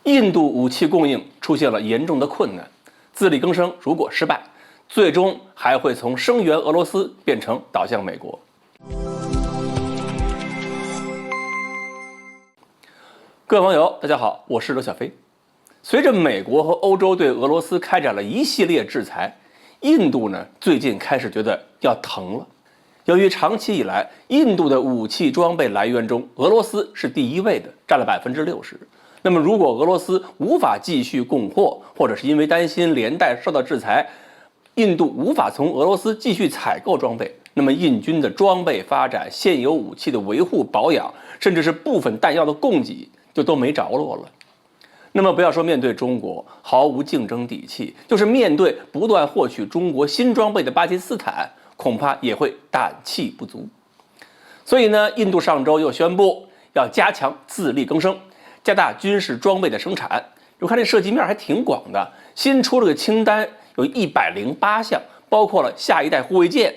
印度武器供应出现了严重的困难，自力更生如果失败，最终还会从声援俄罗斯变成倒向美国。各位网友，大家好，我是刘小飞。随着美国和欧洲对俄罗斯开展了一系列制裁，印度呢最近开始觉得要疼了。由于长期以来，印度的武器装备来源中，俄罗斯是第一位的，占了60%。那么，如果俄罗斯无法继续供货，或者是因为担心连带受到制裁，印度无法从俄罗斯继续采购装备，那么印军的装备发展、现有武器的维护保养，甚至是部分弹药的供给，就都没着落了。那么不要说面对中国毫无竞争底气，就是面对不断获取中国新装备的巴基斯坦，恐怕也会胆气不足。所以呢，印度上周又宣布要加强自力更生，加大军事装备的生产。我看这涉及面还挺广的，新出了个清单，有108项，包括了下一代护卫舰、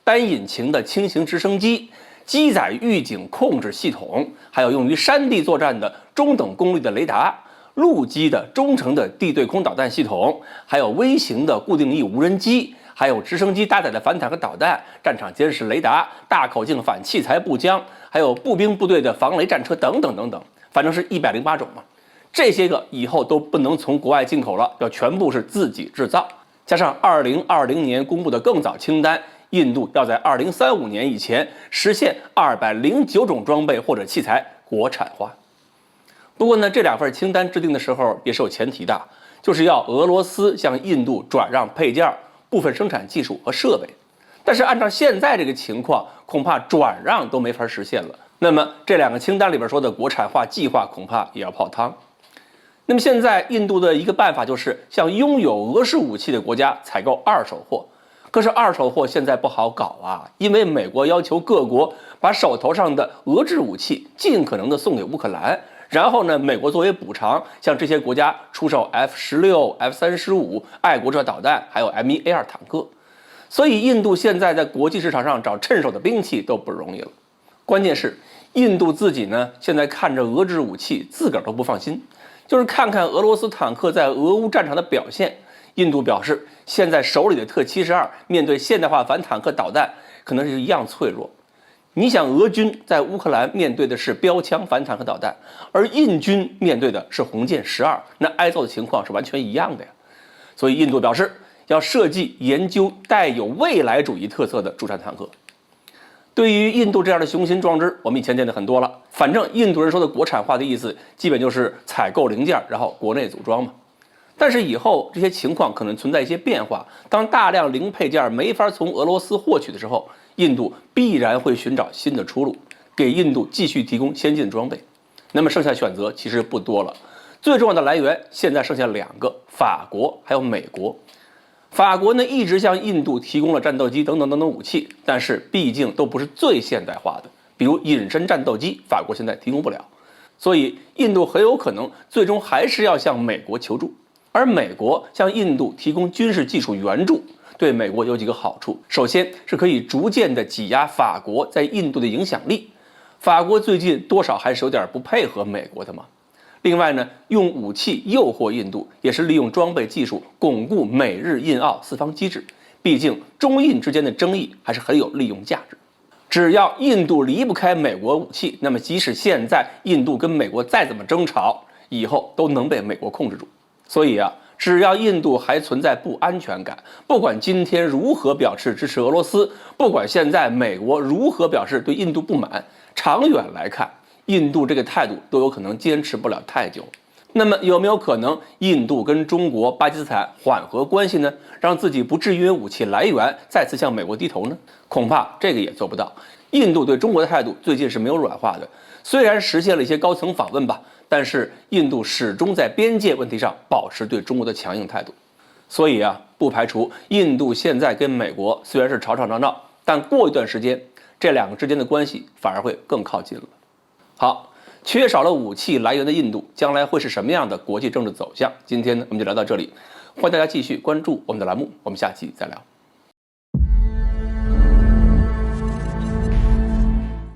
单引擎的轻型直升机、机载预警控制系统，还有用于山地作战的中等功率的雷达、陆基的中程的地对空导弹系统，还有微型的固定翼无人机，还有直升机搭载的反坦克导弹、战场监视雷达、大口径反器材步枪，还有步兵部队的防雷战车等等等等，反正是108种嘛。这些个以后都不能从国外进口了，要全部是自己制造。加上2020年公布的更早清单，印度要在2035年以前实现209种装备或者器材国产化。不过呢，这两份清单制定的时候也是有前提的，就是要俄罗斯向印度转让配件、部分生产技术和设备。但是按照现在这个情况，恐怕转让都没法实现了。那么这两个清单里边说的国产化计划恐怕也要泡汤。那么现在印度的一个办法就是向拥有俄式武器的国家采购二手货。可是二手货现在不好搞啊，因为美国要求各国把手头上的俄制武器尽可能的送给乌克兰，然后呢，美国作为补偿向这些国家出售 F-16、F-35爱国者导弹，还有 M1A2 坦克。所以印度现在在国际市场上找趁手的兵器都不容易了。关键是印度自己呢，现在看着俄制武器自个儿都不放心，就是看看俄罗斯坦克在俄乌战场的表现，印度表示现在手里的特72面对现代化反坦克导弹可能是一样脆弱。你想，俄军在乌克兰面对的是标枪反坦克导弹，而印军面对的是红箭12，那挨揍的情况是完全一样的呀。所以印度表示要设计研究带有未来主义特色的主战坦克。对于印度这样的雄心壮志，我们以前见的很多了。反正印度人说的国产化的意思，基本就是采购零件，然后国内组装嘛。但是以后这些情况可能存在一些变化，当大量零配件没法从俄罗斯获取的时候，印度必然会寻找新的出路，给印度继续提供先进装备。那么剩下选择其实不多了，最重要的来源现在剩下2个，法国还有美国。法国呢一直向印度提供了战斗机等等等等武器，但是毕竟都不是最现代化的，比如隐身战斗机，法国现在提供不了，所以印度很有可能最终还是要向美国求助。而美国向印度提供军事技术援助，对美国有几个好处。首先是可以逐渐的挤压法国在印度的影响力，法国最近多少还是有点不配合美国的嘛。另外呢，用武器诱惑印度，也是利用装备技术巩固美日印澳4方机制。毕竟中印之间的争议还是很有利用价值。只要印度离不开美国武器，那么即使现在印度跟美国再怎么争吵，以后都能被美国控制住。所以啊，只要印度还存在不安全感，不管今天如何表示支持俄罗斯，不管现在美国如何表示对印度不满，长远来看，印度这个态度都有可能坚持不了太久。那么有没有可能印度跟中国、巴基斯坦缓和关系呢？让自己不至于因为武器来源再次向美国低头呢？恐怕这个也做不到。印度对中国的态度最近是没有软化的，虽然实现了一些高层访问吧，但是印度始终在边界问题上保持对中国的强硬态度。所以啊，不排除印度现在跟美国虽然是吵吵闹闹，但过一段时间这两个之间的关系反而会更靠近了。好，缺少了武器来源的印度将来会是什么样的国际政治走向？今天呢，我们就聊到这里，欢迎大家继续关注我们的栏目，我们下期再聊。